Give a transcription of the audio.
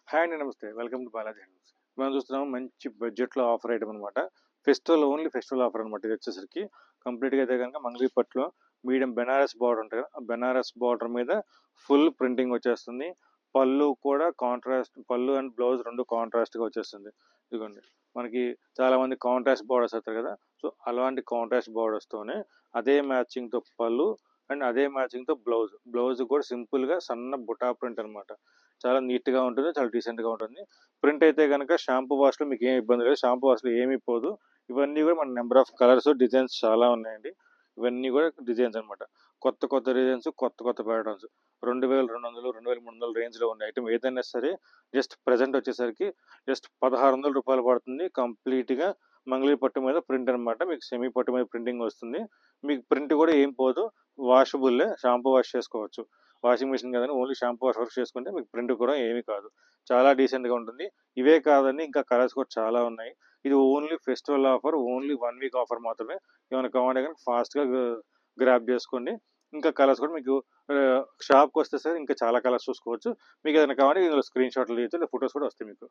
Hi అండి. నమస్తే. Welcome to Balaji handlooms. మనం చూస్తున్నాం మంచి బడ్జెట్‌లో ఆఫర్ ఐటమ్ అనమాట. ఓన్లీ ఫెస్టివల్ ఆఫర్ అనమాట. ఇదొచ్చేసరికి కంప్లీట్‌గా అయితే గనుక మంగళగిరి పట్టులో మీడియం బెనారస్ బార్డర్ ఉంటది కదా! ఆ బెనారస్ బార్డర్ మీద ఫుల్ ప్రింటింగ్ వచ్చేస్తుంది. పళ్ళు కూడా పళ్ళు అండ్ బ్లౌజ్ 2 కాంట్రాస్ట్‌గా వచ్చేస్తుంది. ఇదిగోండి. మనకి చాలామంది కాంట్రాస్ట్ బార్డర్స్ ఏస్తారు కదా! సో, అలాంటి కాంట్రాస్ట్ బార్డర్స్‌తోనే అదే మ్యాచింగ్‌తో పళ్ళు అండ్ అదే మ్యాచింగ్‌తో బ్లౌజ్. బ్లౌజ్ కూడా సింపుల్‌గా సన్న బుటా ప్రింట్ అనమాట. చాలా నీట్‌గా ఉంటుంది. చాలా డీసెంట్‌గా ఉంటుంది. ప్రింట్ అయితే గనక షాంపూ వాష్‌లో మీకేం ఇబ్బంది లేదు. షాంపూ వాష్‌లో ఏమీ పోదు. ఇవన్నీ కూడా మన నంబర్ ఆఫ్ కలర్స్, డిజైన్స్ చాలా ఉన్నాయండి. ఇవన్నీ కూడా డిజైన్స్ అనమాట. కొత్త కొత్త డిజైన్స్, కొత్త కొత్త ప్యాటర్న్స్. 2200, 2300 రేంజ్‌లో ఉన్న ఐటెమ్ ఏదైనా సరే జస్ట్ ప్రెజెంట్ వచ్చేసరికి జస్ట్ రూ. 1600 పడుతుంది. కంప్లీట్‌గా మంగళగిరి పట్టు మీద ప్రింట్ అనమాట. మీకు సెమీ పట్టు మీద ప్రింటింగ్ వస్తుంది. మీకు ప్రింట్ కూడా ఏం పోదు. వాషబుల్లే. షాంపూ వాష్ చేసుకోవచ్చు. వాషింగ్ మెషిన్ కదండి, ఓన్లీ షాంపూ వాష్ వర్క్ చేసుకుంటే మీకు ప్రింట్ కూడా ఏమీ కాదు. చాలా డీసెంట్‌గా ఉంటుంది. ఇవే కాదండి, ఇంకా కలర్స్ కూడా చాలా ఉన్నాయి. ఇది only festival offer. Only 1 week offer మాత్రమే. ఏమైనా కావాలంటే గనుక ఫాస్ట్‌గా గ్రాబ్ చేసుకోండి. ఇంకా కలర్స్ కూడా మీకు షాప్‌కొస్తే సార్ ఇంకా చాలా కలర్స్ చూసుకోవచ్చు. మీకు ఏదైనా కావాలంటే ఇందులో స్క్రీన్ షాట్లు తీయొచ్చు. లేదా ఫోటోస్ కూడా వస్తాయి మీకు.